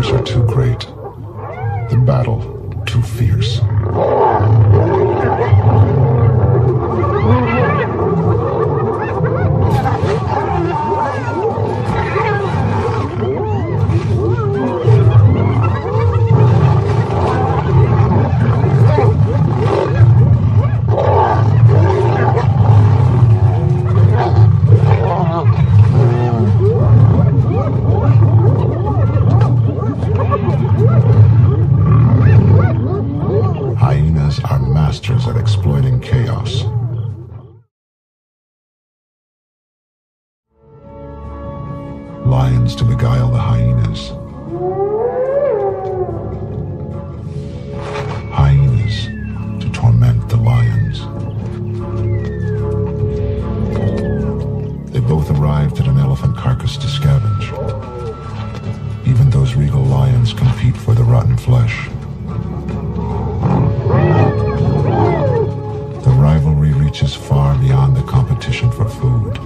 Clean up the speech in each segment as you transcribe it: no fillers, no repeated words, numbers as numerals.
numbers are too great, the battle too fierce. Hyenas are masters at exploiting chaos. Lions to beguile the hyenas. Hyenas to torment the lions. They both arrived at an elephant carcass to scavenge. Even those regal lions compete for the rotten flesh. The rivalry reaches far beyond the competition for food.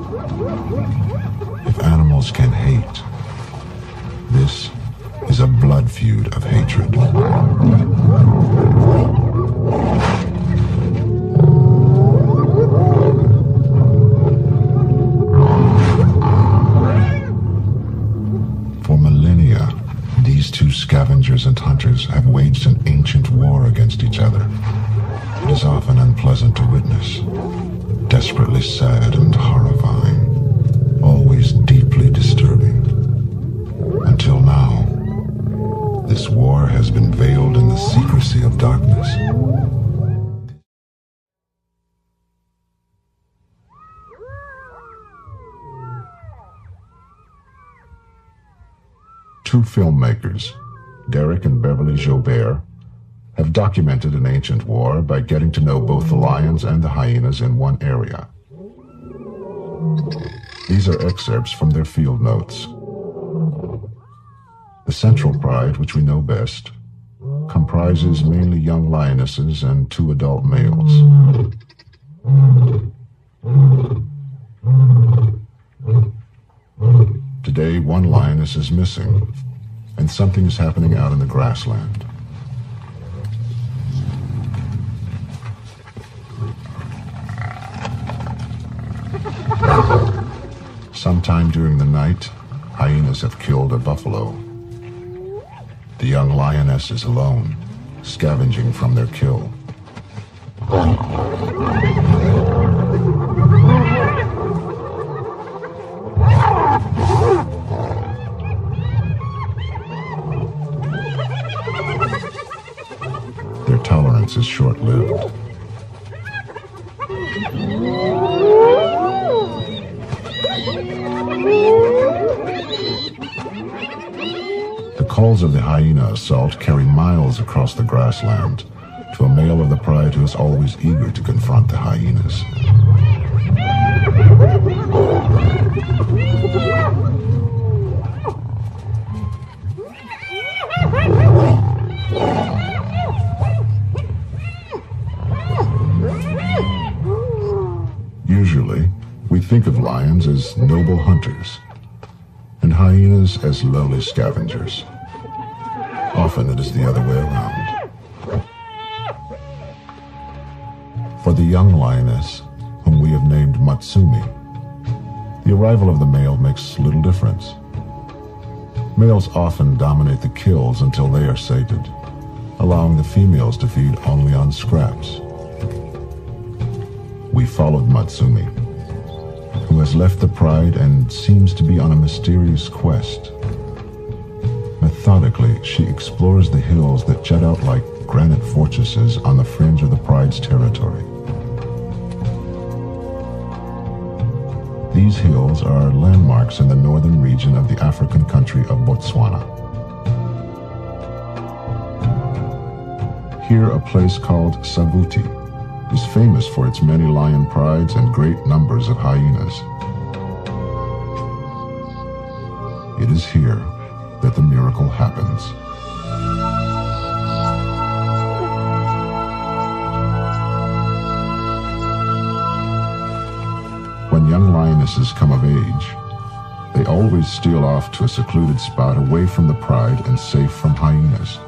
If animals can hate, this is a blood feud of hatred. For millennia, these two scavengers and hunters have waged an ancient war against each other. It is often unpleasant to witness, desperately sad and horrifying, always deeply disturbing. Until now, this war has been veiled in the secrecy of darkness. Two filmmakers, Derek and Beverly Joubert, have documented an ancient war by getting to know both the lions and the hyenas in one area. These are excerpts from their field notes. The central pride, which we know best, comprises mainly young lionesses and 2 adult males. Today, 1 lioness is missing, and something is happening out in the grassland. Sometime during the night, hyenas have killed a buffalo. The young lioness is alone, scavenging from their kill. Their tolerance is short-lived. The calls of the hyena assault carry miles across the grassland to a male of the pride who is always eager to confront the hyenas. Usually, we think of lions as noble hunters and hyenas as lowly scavengers. Often it is the other way around. For the young lioness, whom we have named Matsumi, the arrival of the male makes little difference. Males often dominate the kills until they are sated, allowing the females to feed only on scraps. We followed Matsumi, who has left the pride and seems to be on a mysterious quest. Methodically, she explores the hills that jut out like granite fortresses on the fringe of the pride's territory. These hills are landmarks in the northern region of the African country of Botswana. Here, a place called Savuti is famous for its many lion prides and great numbers of hyenas. It is here that the miracle happens. When young lionesses come of age, they They always steal off to a secluded spot away from the pride and safe from hyenas.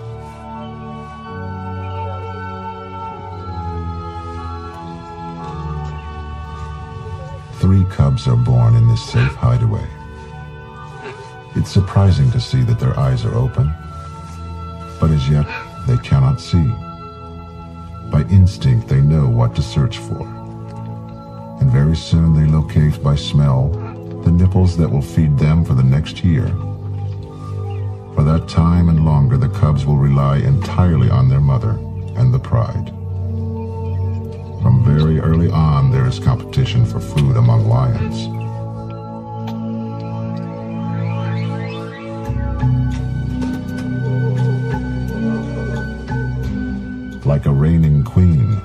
Three cubs are born in this safe hideaway. It's surprising to see that their eyes are open, but as yet they cannot see. By instinct they know what to search for, and very soon they locate by smell the nipples that will feed them for the next year. For that time and longer, the cubs will rely entirely on their mother and the pride. From very early on, there is competition for food among lions. Like a reigning queen,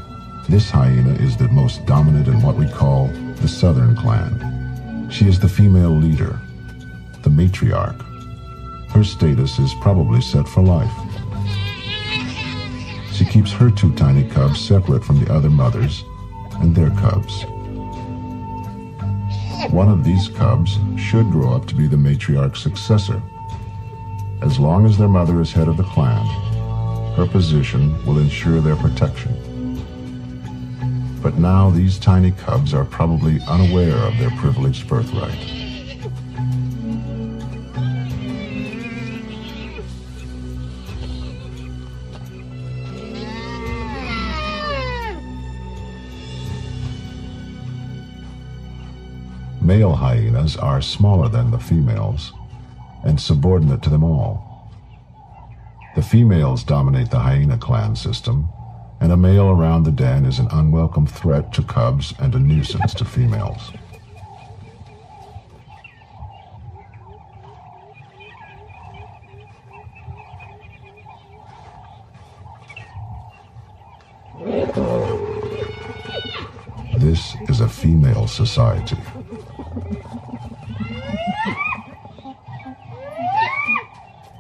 this hyena is the most dominant in what we call the southern clan. She is the female leader, the matriarch. Her status is probably set for life. She keeps her two tiny cubs separate from the other mothers and their cubs. One of these cubs should grow up to be the matriarch's successor. As long as their mother is head of the clan, her position will ensure their protection. But now these tiny cubs are probably unaware of their privileged birthright. Male hyenas are smaller than the females and subordinate to them all. The females dominate the hyena clan system, and a male around the den is an unwelcome threat to cubs and a nuisance to females. This is a female society.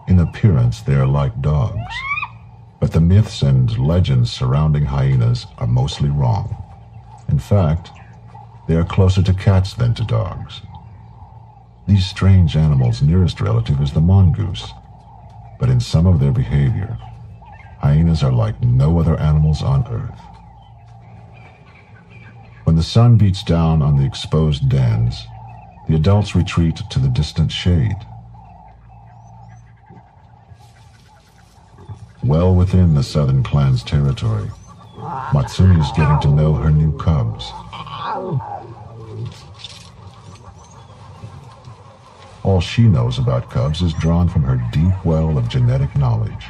In appearance, they are like dogs. But the myths and legends surrounding hyenas are mostly wrong. In fact, they are closer to cats than to dogs. These strange animals' nearest relative is the mongoose, but in some of their behavior, hyenas are like no other animals on Earth. When the sun beats down on the exposed dens, the adults retreat to the distant shade. Well within the southern clan's territory, Matsumi is getting to know her new cubs. All she knows about cubs is drawn from her deep well of genetic knowledge.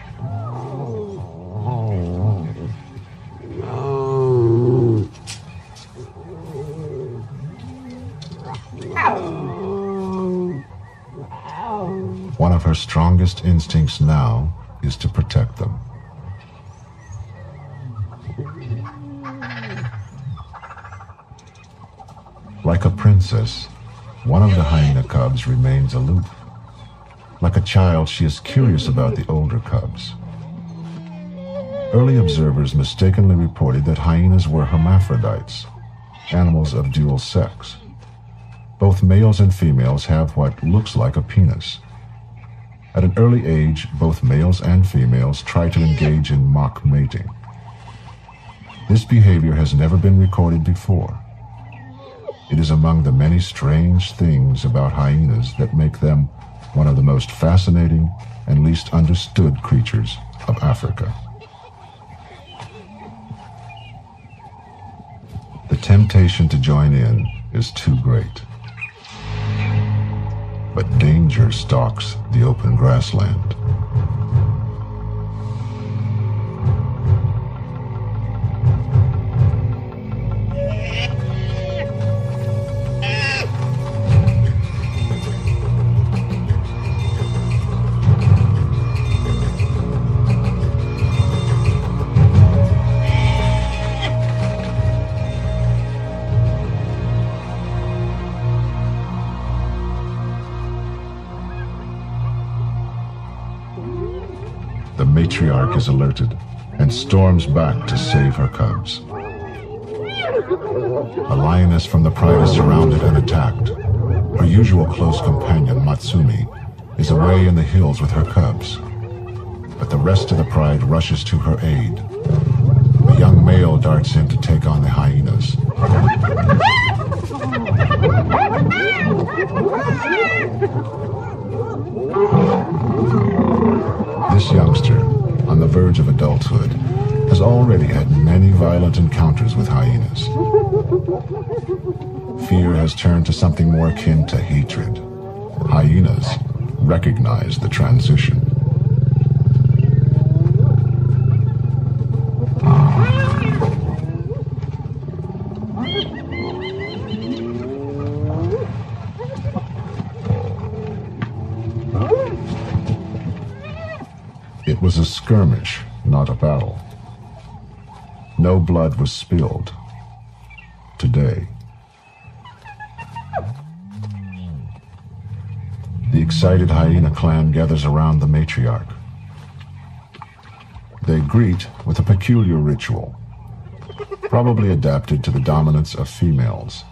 One of her strongest instincts now is to protect them. Like a princess, one of the hyena cubs remains aloof. Like a child, she is curious about the older cubs. Early observers mistakenly reported that hyenas were hermaphrodites, animals of dual sex. Both males and females have what looks like a penis. At an early age, both males and females try to engage in mock mating. This behavior has never been recorded before. It is among the many strange things about hyenas that make them one of the most fascinating and least understood creatures of Africa. The temptation to join in is too great. But danger stalks the open grassland. The matriarch is alerted and storms back to save her cubs. A lioness from the pride is surrounded and attacked. Her usual close companion, Matsumi, is away in the hills with her cubs, but the rest of the pride rushes to her aid. A young male darts in to take on the hyenas. This youngster, on the verge of adulthood, has already had many violent encounters with hyenas. Fear has turned to something more akin to hatred. Hyenas recognize the transition. It was a skirmish, not a battle. No blood was spilled. Today. The excited hyena clan gathers around the matriarch. They greet with a peculiar ritual, probably adapted to the dominance of females.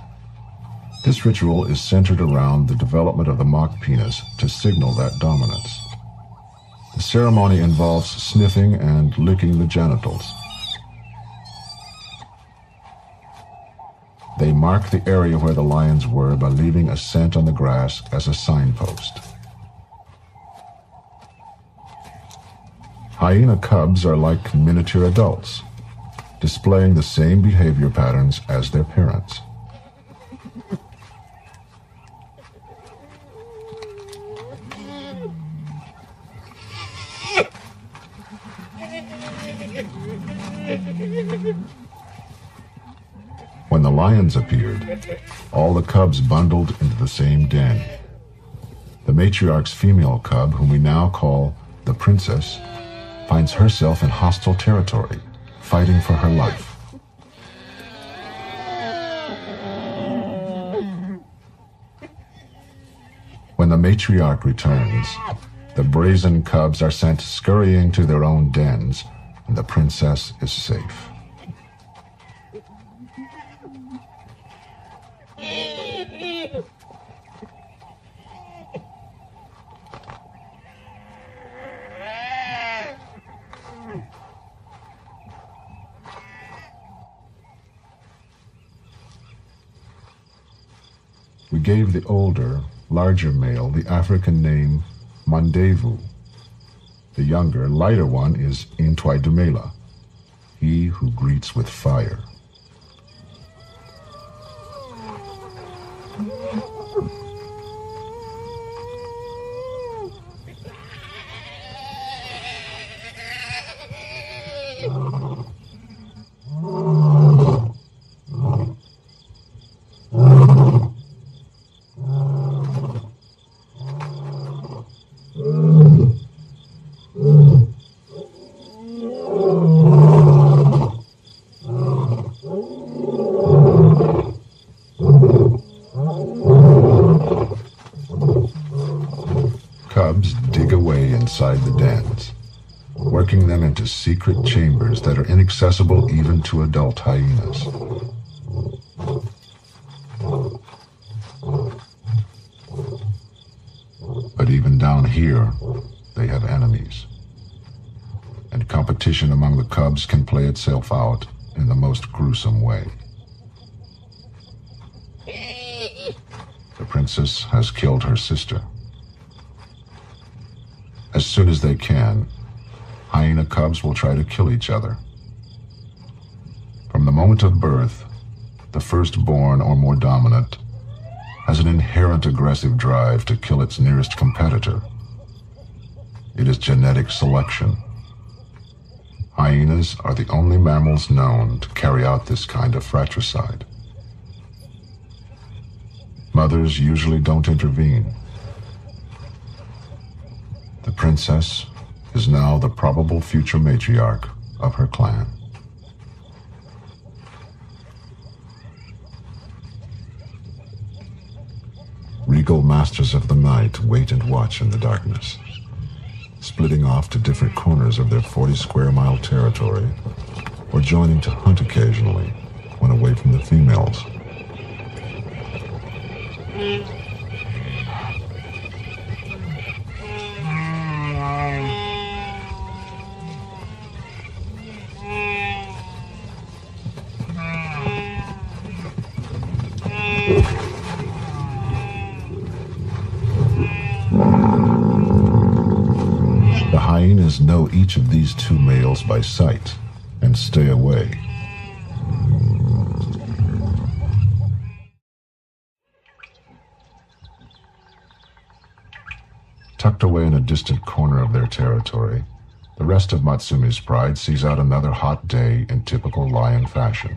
This ritual is centered around the development of the mock penis to signal that dominance. The ceremony involves sniffing and licking the genitals. They mark the area where the lions were by leaving a scent on the grass as a signpost. Hyena cubs are like miniature adults, displaying the same behavior patterns as their parents. When the lions appeared, all the cubs bundled into the same den. The matriarch's female cub, whom we now call the princess, finds herself in hostile territory, fighting for her life. When the matriarch returns, the brazen cubs are sent scurrying to their own dens, and the princess is safe. We gave the older, larger male the African name Mandevu. The younger, lighter one is Intwaidumela, he who greets with fire. Cubs dig away inside the dens, working them into secret chambers that are inaccessible even to adult hyenas. But even down here, they have enemies. And competition among the cubs can play itself out in the most gruesome way. The princess has killed her sister. As soon as they can, hyena cubs will try to kill each other. From the moment of birth, the firstborn or more dominant has an inherent aggressive drive to kill its nearest competitor. It is genetic selection. Hyenas are the only mammals known to carry out this kind of fratricide. Mothers usually don't intervene. The princess is now the probable future matriarch of her clan. Regal masters of the night wait and watch in the darkness, splitting off to different corners of their 40-square-mile territory, or joining to hunt occasionally when away from the females. hyenas know each of these two males by sight and stay away. Tucked away in a distant corner of their territory, the rest of Matsumi's pride sees out another hot day in typical lion fashion.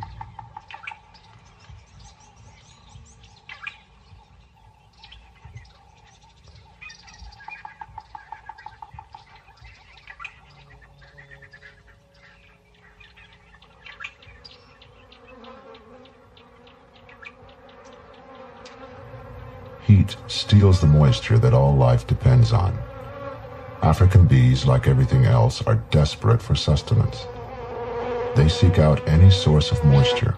Heat steals the moisture that all life depends on. African bees, like everything else, are desperate for sustenance. They seek out any source of moisture.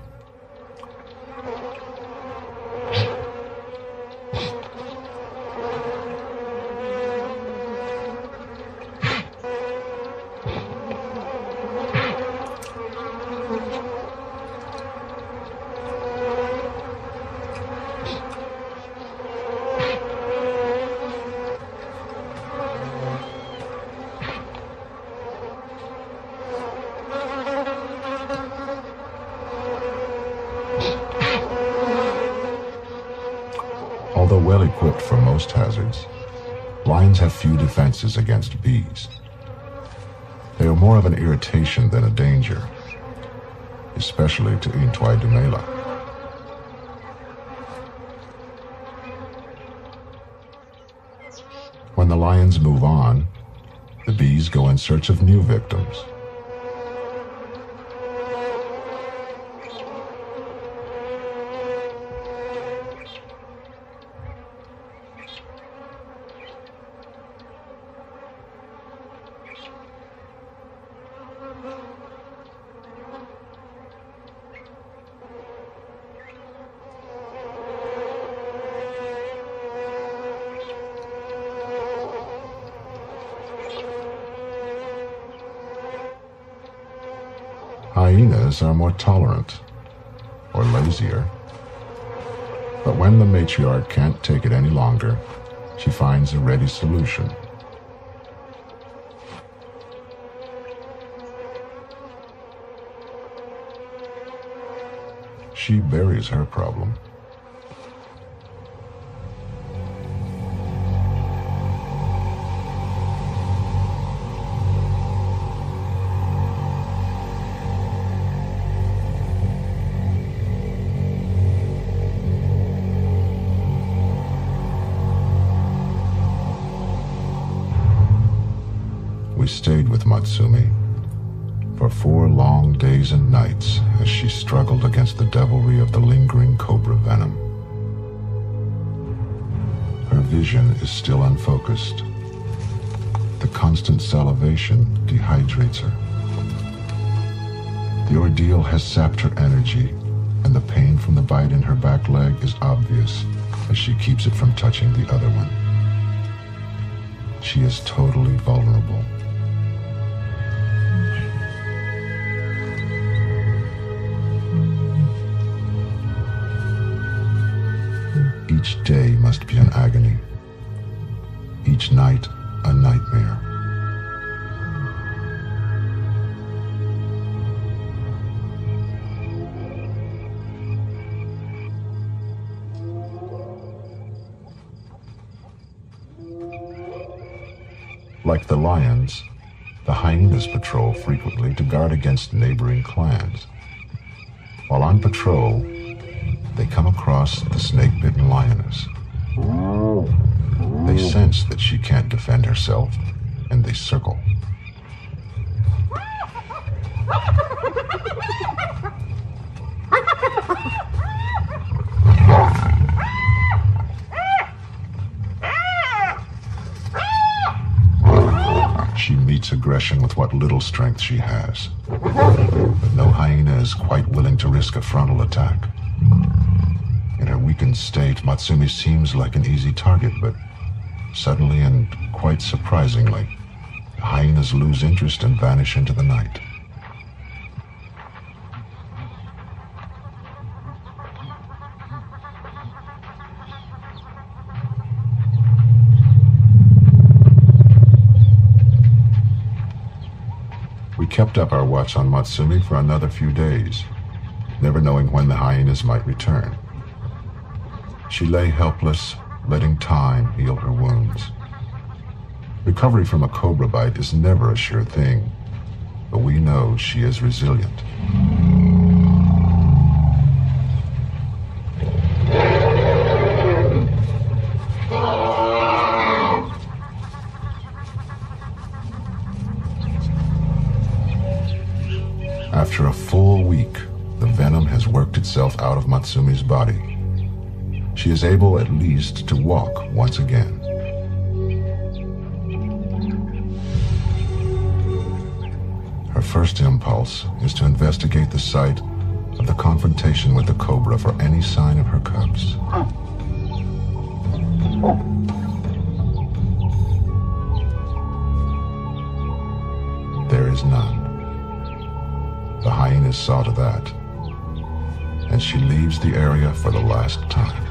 Although well equipped for most hazards, lions have few defenses against bees. They are more of an irritation than a danger, especially to Intwai Dumela. When the lions move on, the bees go in search of new victims. Hyenas are more tolerant, or lazier. But when the matriarch can't take it any longer, she finds a ready solution. She buries her problem. We stayed with Matsumi for 4 long days and nights as she struggled against the devilry of the lingering cobra venom. Her vision is still unfocused. The constant salivation dehydrates her. The ordeal has sapped her energy, and the pain from the bite in her back leg is obvious as she keeps it from touching the other one. She is totally vulnerable. Each day must be an agony. Each night, a nightmare. Like the lions, the hyenas patrol frequently to guard against neighboring clans. While on patrol, they come across the snake-bitten lioness. They sense that she can't defend herself, and they circle. She meets aggression with what little strength she has. But no hyena is quite willing to risk a frontal attack. In her weakened state, Matsumi seems like an easy target, but suddenly and quite surprisingly, the hyenas lose interest and vanish into the night. We kept up our watch on Matsumi for another few days, never knowing when the hyenas might return. She lay helpless, letting time heal her wounds. Recovery from a cobra bite is never a sure thing, but we know she is resilient. After a full week, the venom has worked itself out of Matsumi's body. She is able at least to walk once again. Her first impulse is to investigate the site of the confrontation with the cobra for any sign of her cubs. There is none. The hyenas saw to that, and she leaves the area for the last time.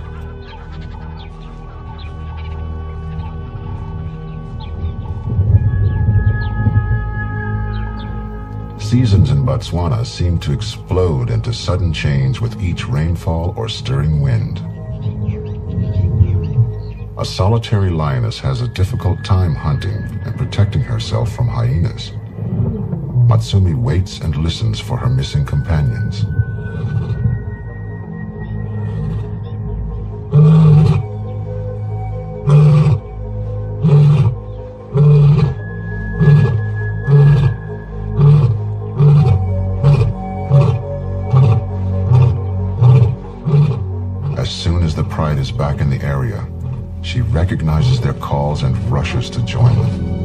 Seasons in Botswana seem to explode into sudden change with each rainfall or stirring wind. A solitary lioness has a difficult time hunting and protecting herself from hyenas. Matsumi waits and listens for her missing companions. As soon as the pride is back in the area, she recognizes their calls and rushes to join them.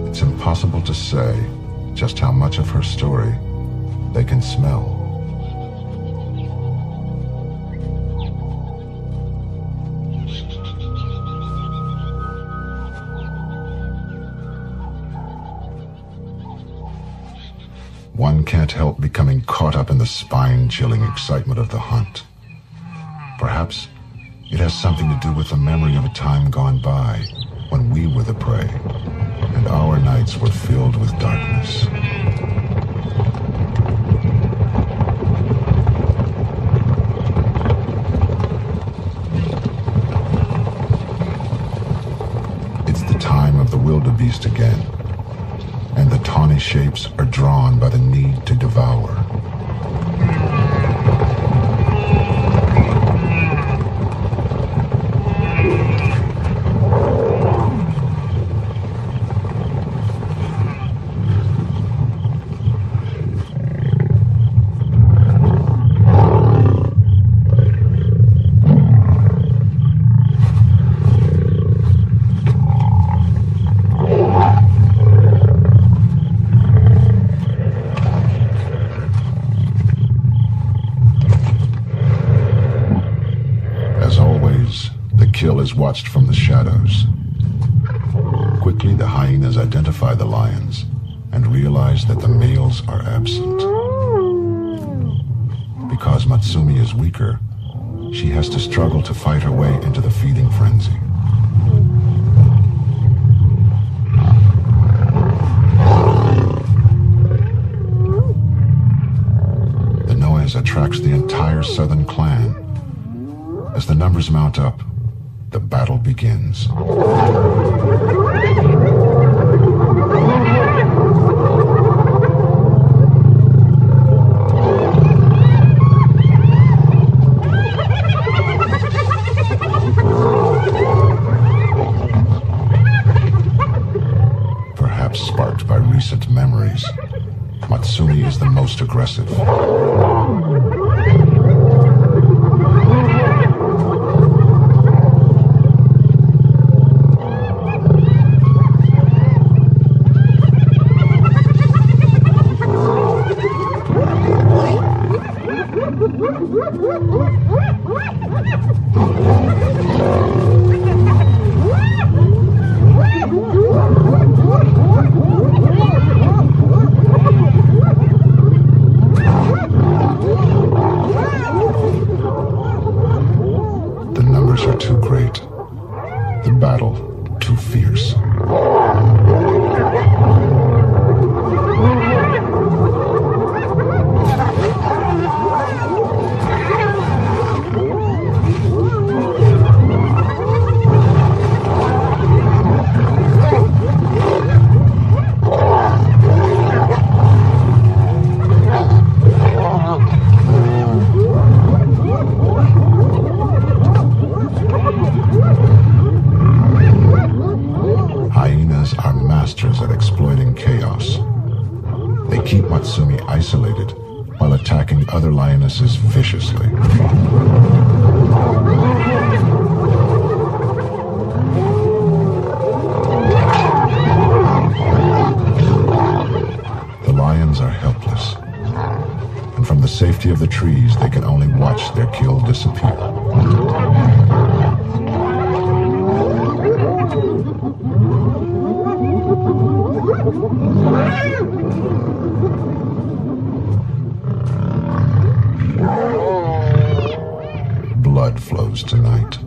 It's impossible to say just how much of her story they can smell. One can't help becoming caught up in the spine-chilling excitement of the hunt. Perhaps it has something to do with the memory of a time gone by when we were the prey and our nights were filled with darkness. It's the time of the wildebeest again, and the tawny shapes are drawn by the need to devour. Kill is watched from the shadows. Quickly, the hyenas identify the lions and realize that the males are absent. Because Matsumi is weaker, she has to struggle to fight her way into the feeding frenzy. The noise attracts the entire southern clan. As the numbers mount up, the battle begins. Perhaps sparked by recent memories, Matsumi is the most aggressive. battle too fierce. Hyenas are masters at exploiting chaos. They keep Matsumi isolated while attacking other lionesses viciously. The lions are helpless, and from the safety of the trees, they can only watch their kill disappear. Blood flows tonight.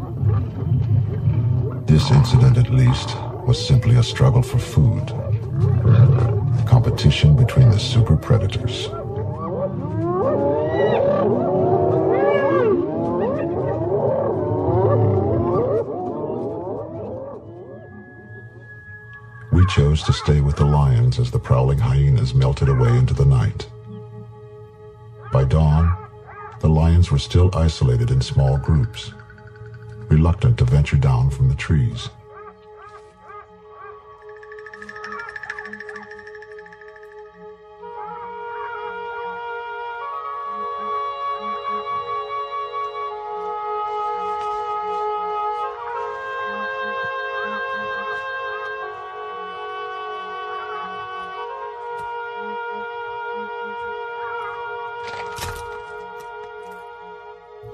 This incident, at least, was simply a struggle for food. Competition between the super predators. We chose to stay with the lions as the prowling hyenas melted away into the night. By dawn, the lions were still isolated in small groups, reluctant to venture down from the trees.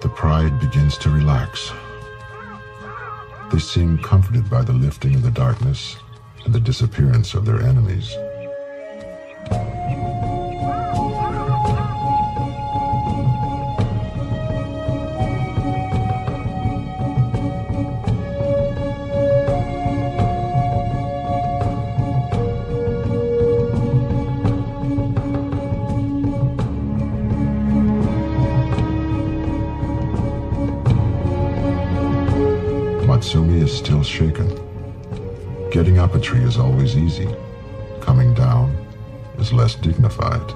The pride begins to relax. They seem comforted by the lifting of the darkness and the disappearance of their enemies. Matsumi is still shaken. Getting up a tree is always easy. Coming down is less dignified.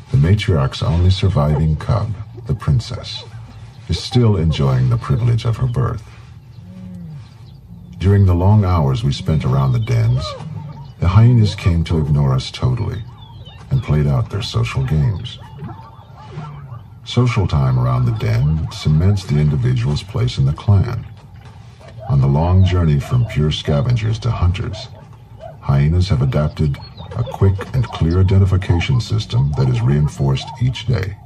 The matriarch's only surviving cub, the princess, is still enjoying the privilege of her birth. During the long hours we spent around the dens, the hyenas came to ignore us totally and played out their social games. Social time around the den cements the individual's place in the clan. On the long journey from pure scavengers to hunters, hyenas have adapted a quick and clear identification system that is reinforced each day.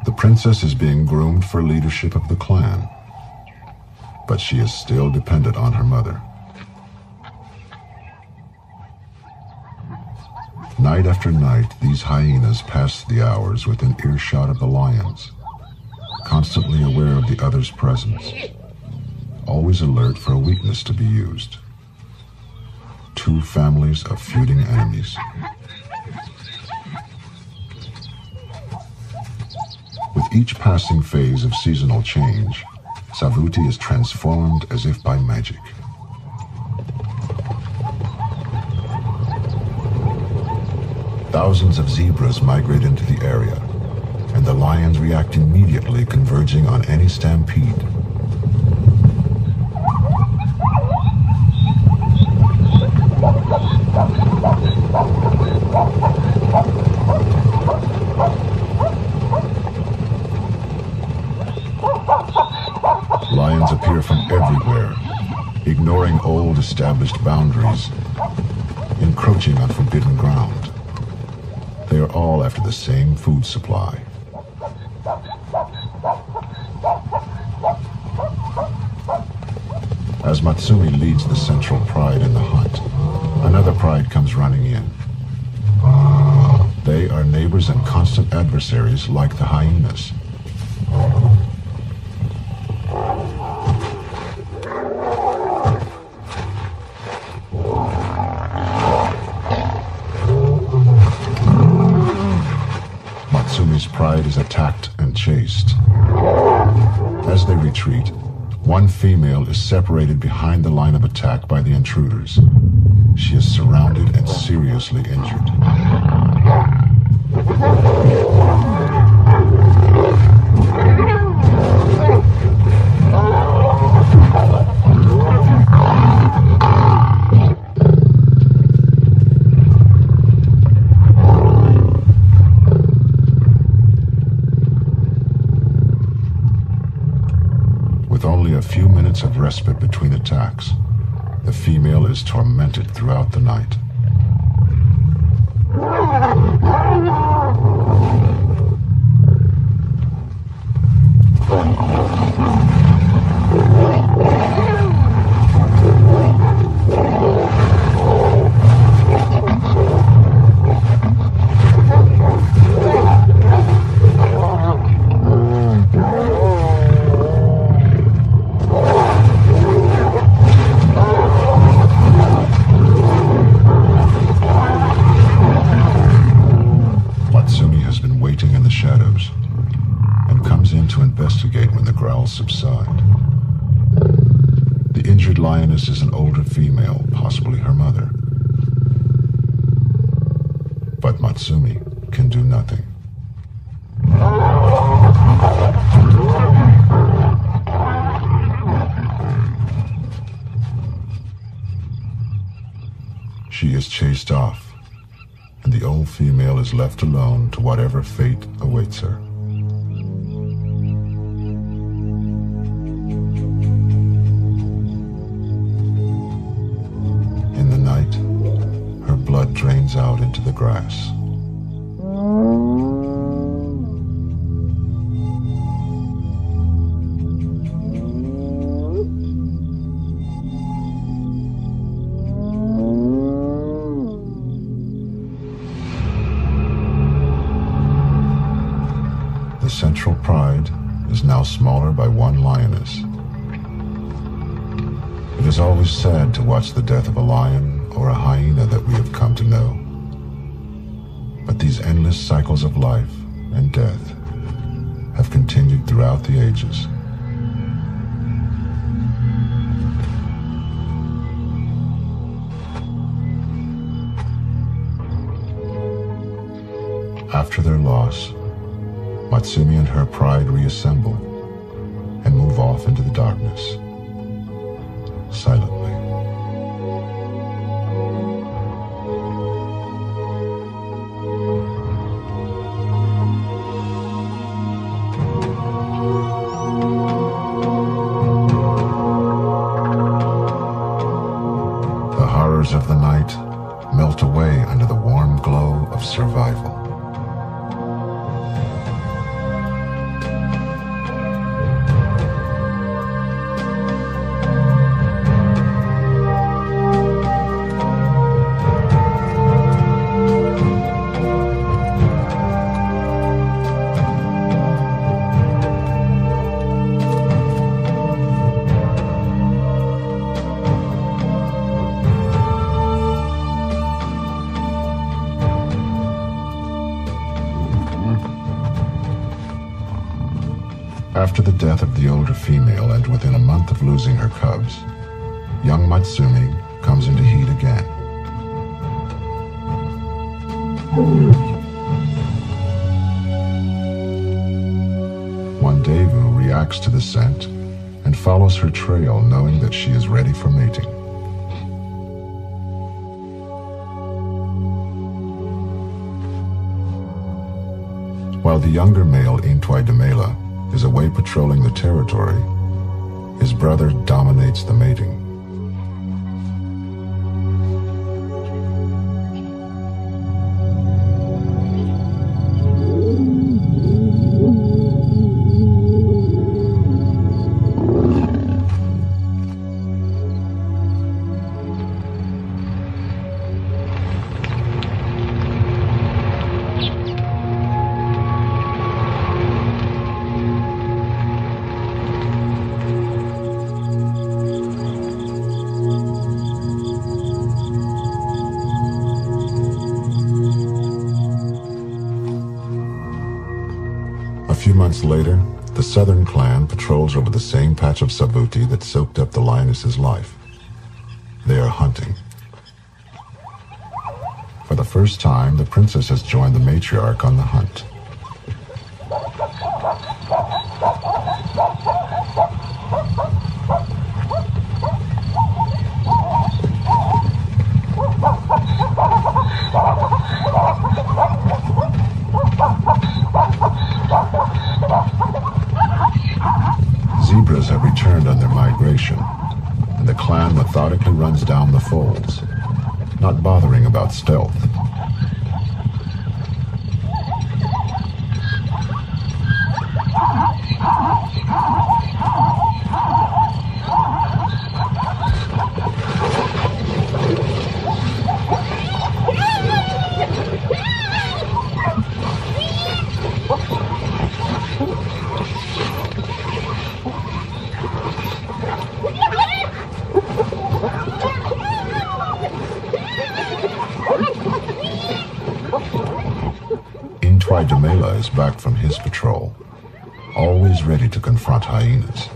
The princess is being groomed for leadership of the clan, but she is still dependent on her mother. Night after night, these hyenas pass the hours within earshot of the lions, constantly aware of the other's presence, always alert for a weakness to be used. Two families of feuding enemies. With each passing phase of seasonal change, Savuti is transformed as if by magic. Thousands of zebras migrate into the area, and the lions react immediately, converging on any stampede. Lions appear from everywhere, ignoring old established boundaries, encroaching on forbidden ground. They are all after the same food supply. As Matsumi leads the central pride in the hunt, another pride comes running in. They are neighbors and constant adversaries like the hyenas. Matsumi's pride is attacked and chased. As they retreat, one female is separated behind the line of attack by the intruders. She is surrounded and seriously injured. With only a few minutes of respite between attacks, the female is tormented throughout the night. Shadows and comes in to investigate when the growls subside. The injured lioness is an older female, possibly her mother. But Matsumi can do nothing. She is chased off, and the old female is left alone to whatever fate awaits her. In the night, her blood drains out into the grass. The central pride is now smaller by one lioness. It is always sad to watch the death of a lion or a hyena that we have come to know. But these endless cycles of life and death have continued throughout the ages. After their loss, Matsumi and her pride reassemble and move off into the darkness, silently. The horrors of the night melt away under the warm glow of survival. the death of the older female and within a month of losing her cubs, young Matsumi comes into heat again. One Devu reacts to the scent and follows her trail, knowing that she is ready for mating. While the younger male HYENA is away patrolling the territory, his brother dominates the mating. A few months later, the southern clan patrols over the same patch of Savuti that soaked up the lioness's life. They are hunting. For the first time, the princess has joined the matriarch on the hunt. Zebras have returned on their migration, and the clan methodically runs down the foals, not bothering about stealth. HYENA is back from his patrol, always ready to confront hyenas.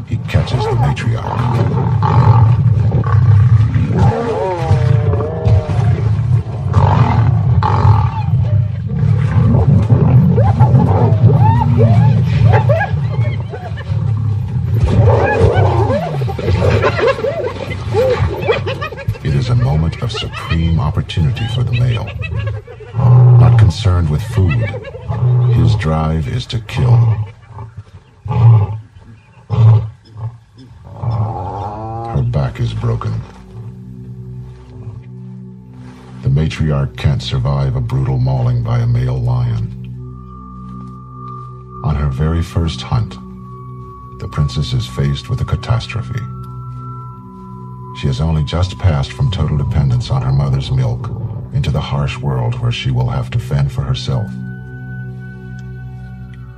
He catches the matriarch. It is a moment of supreme opportunity for the male. Not concerned with food, his drive is to kill. Her back is broken. The matriarch can't survive a brutal mauling by a male lion. On her very first hunt, the princess is faced with a catastrophe. She has only just passed from total dependence on her mother's milk into the harsh world where she will have to fend for herself.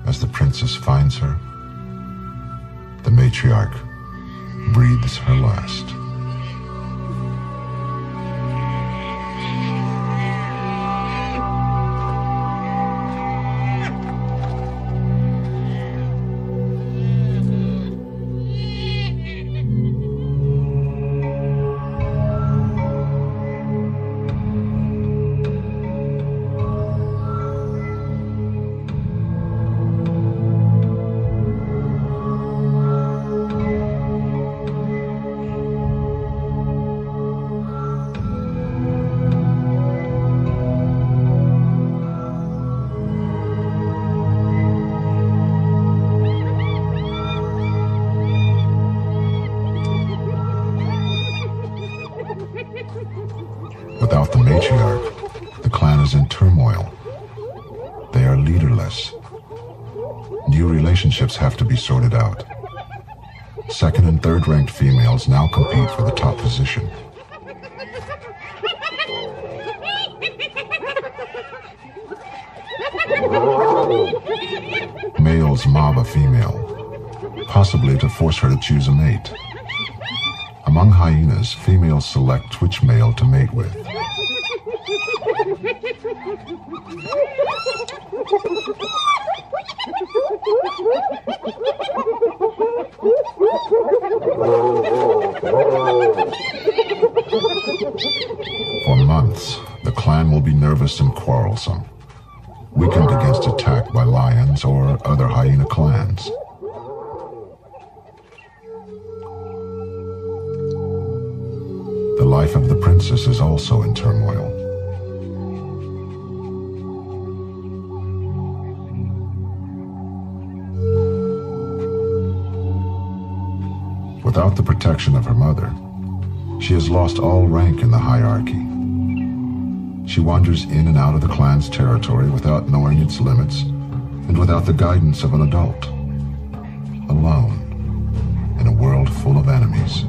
As the princess finds her, the matriarch breathes her last. Without the matriarch, the clan is in turmoil. They are leaderless. New relationships have to be sorted out. Second and third ranked females now compete for the top position. Males mob a female, possibly to force her to choose a mate. Among hyenas, females select which male to mate with. For months, the clan will be nervous and quarrelsome, weakened against attack by lions or other hyena clans. The life of the princess is also in turmoil. Without the protection of her mother, she has lost all rank in the hierarchy. She wanders in and out of the clan's territory without knowing its limits and without the guidance of an adult. Alone, in a world full of enemies.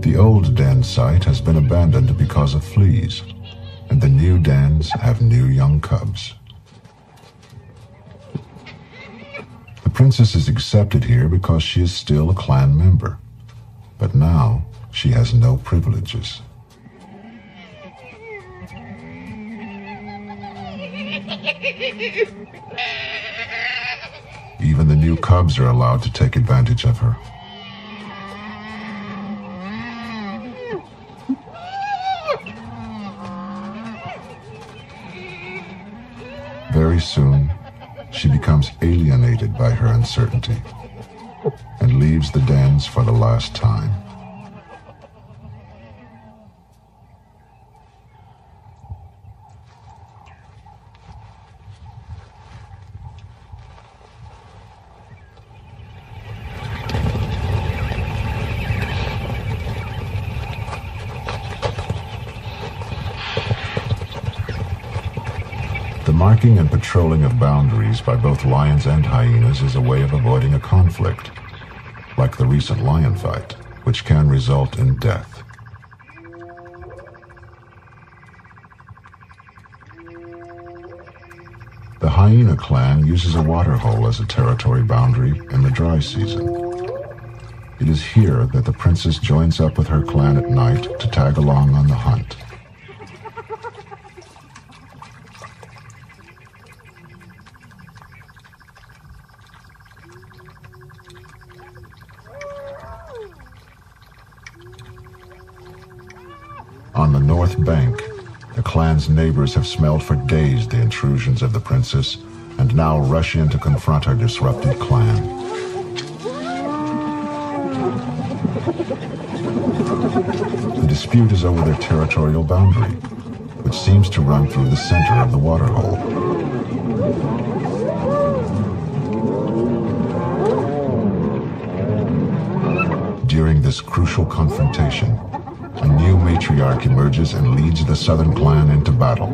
The old den site has been abandoned because of fleas, and the new dens have new young cubs. The princess is accepted here because she is still a clan member, but now she has no privileges. Even the new cubs are allowed to take advantage of her. Very soon, she becomes alienated by her uncertainty and leaves the dens for the last time. The marking and patrolling of boundaries by both lions and hyenas is a way of avoiding a conflict, like the recent lion fight, which can result in death. The hyena clan uses a waterhole as a territory boundary in the dry season. It is here that the princess joins up with her clan at night to tag along on the hunt. On the north bank, the clan's neighbors have smelled for days the intrusions of the princess and now rush in to confront her disrupted clan. The dispute is over their territorial boundary, which seems to run through the center of the waterhole. During this crucial confrontation, a new matriarch emerges and leads the southern clan into battle.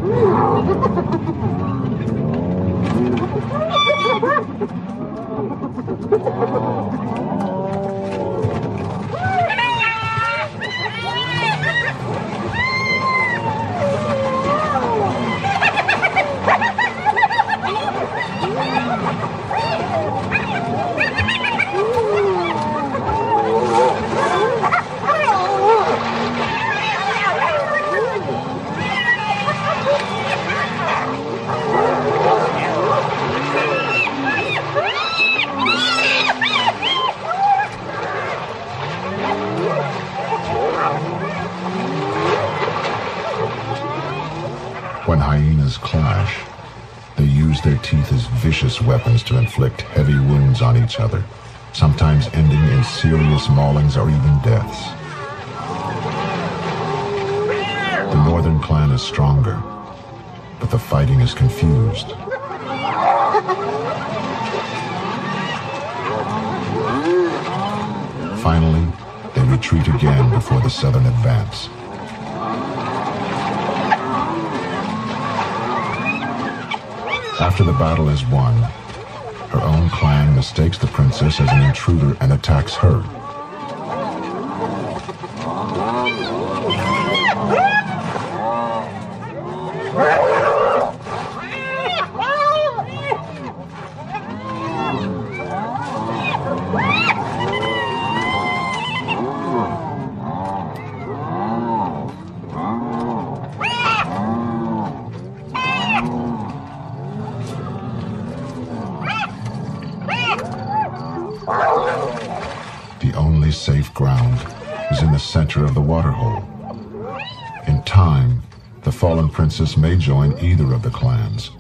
When hyenas clash, they use their teeth as vicious weapons to inflict heavy wounds on each other, sometimes ending in serious maulings or even deaths. The northern clan is stronger, but the fighting is confused. Finally, they retreat again before the southern advance. After the battle is won, her own clan mistakes the princess as an intruder and attacks her. The only safe ground is in the center of the waterhole. In time, the fallen princess may join either of the clans,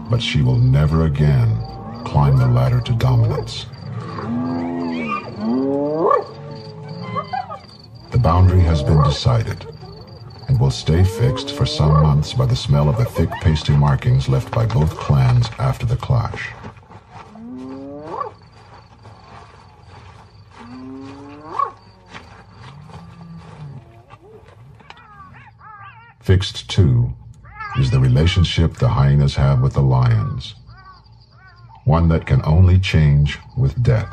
but she will never again climb the ladder to dominance. The boundary has been decided and will stay fixed for some months by the smell of the thick pasty markings left by both clans after the clash. Fixed, too, is the relationship the hyenas have with the lions, one that can only change with death,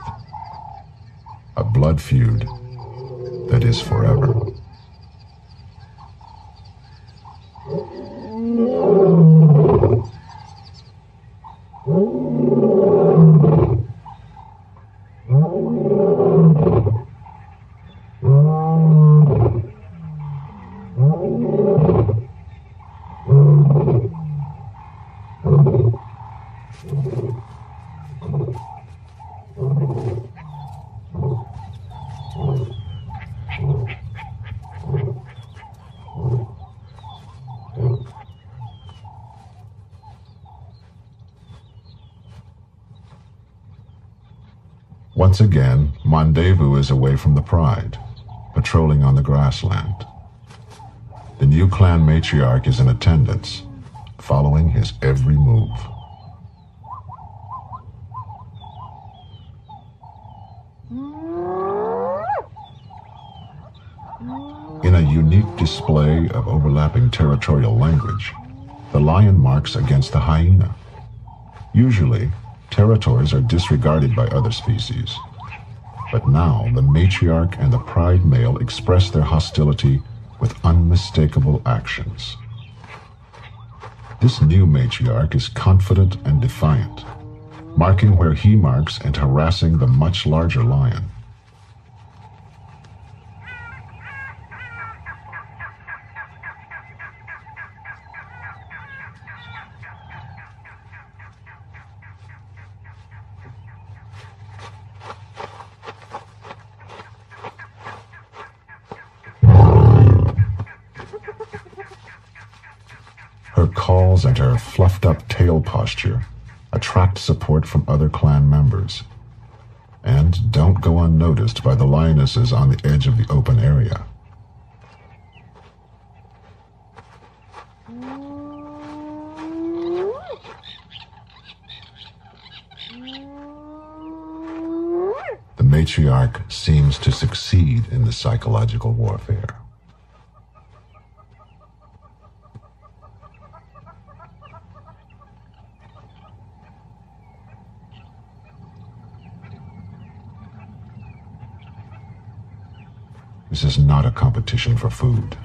a blood feud that is forever. Once again, Mondevu is away from the Pride, patrolling on the grassland. The new clan matriarch is in attendance, following his every move. In a unique display of overlapping territorial language, the lion marks against the hyena. Usually, territories are disregarded by other species, but now the matriarch and the pride male express their hostility with unmistakable actions. This new matriarch is confident and defiant, marking where he marks and harassing the much larger lion. Her calls and her fluffed-up tail posture attract support from other clan members, and don't go unnoticed by the lionesses on the edge of the open area. The matriarch seems to succeed in the psychological warfare. This is not a competition for food.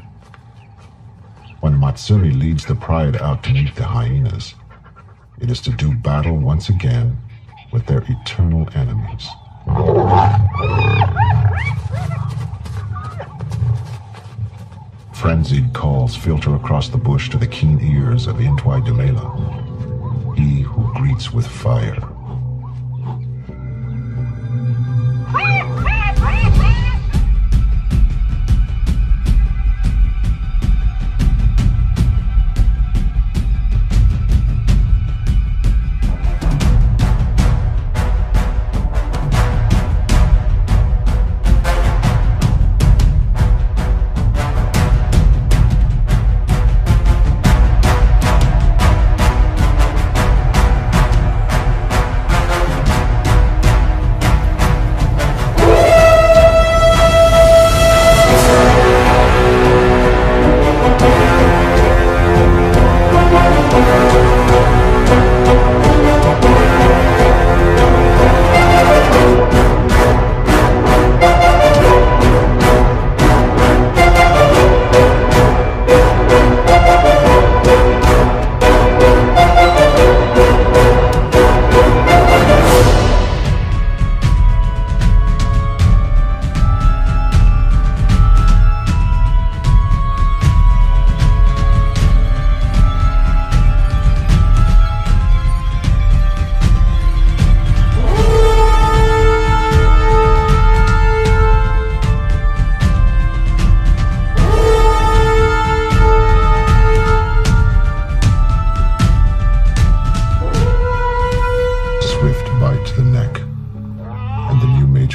When Matsumi leads the pride out to meet the hyenas, it is to do battle once again with their eternal enemies. Frenzied calls filter across the bush to the keen ears of Intwai Dumela, he who greets with fire.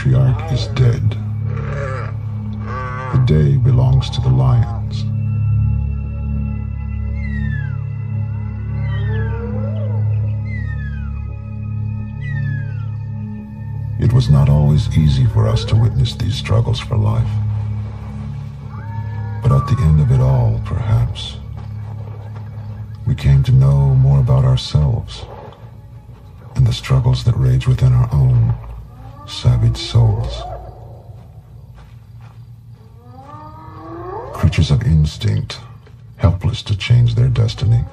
patriarch is dead. The day belongs to the lions. It was not always easy for us to witness these struggles for life. But at the end of it all, perhaps, we came to know more about ourselves and the struggles that rage within our own savage souls. Creatures of instinct, helpless to change their destiny.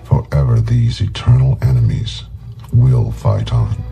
Forever these eternal enemies will fight on.